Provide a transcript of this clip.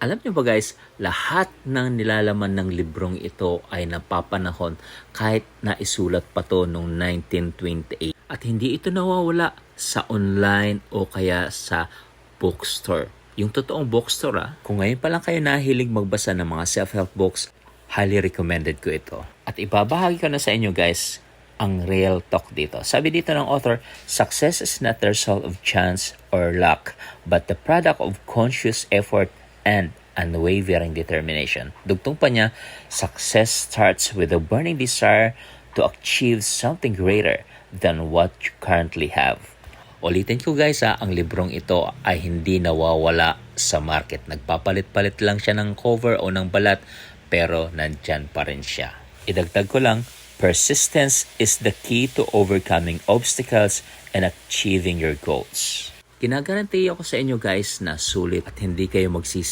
Alam niyo ba guys, lahat ng nilalaman ng librong ito ay napapanahon kahit naisulat pa to noong 1928. At hindi ito nawawala sa online o kaya sa bookstore. Yung totoong bookstore kung ngayon pa lang kayo nahilig magbasa ng mga self-help books, highly recommended ko ito. At ibabahagi ko na sa inyo guys, ang real talk dito. Sabi dito ng author, success is not the result of chance or luck, but the product of conscious effort and unwavering determination. Dugtong pa niya, success starts with a burning desire to achieve something greater than what you currently have. Ulitin ko guys ang librong ito ay hindi nawawala sa market. Nagpapalit-palit lang siya ng cover o ng balat pero nandyan pa rin siya. Idagdag ko lang, persistence is the key to overcoming obstacles and achieving your goals. Ginagarantiya ko sa inyo guys na sulit at hindi kayo magsisi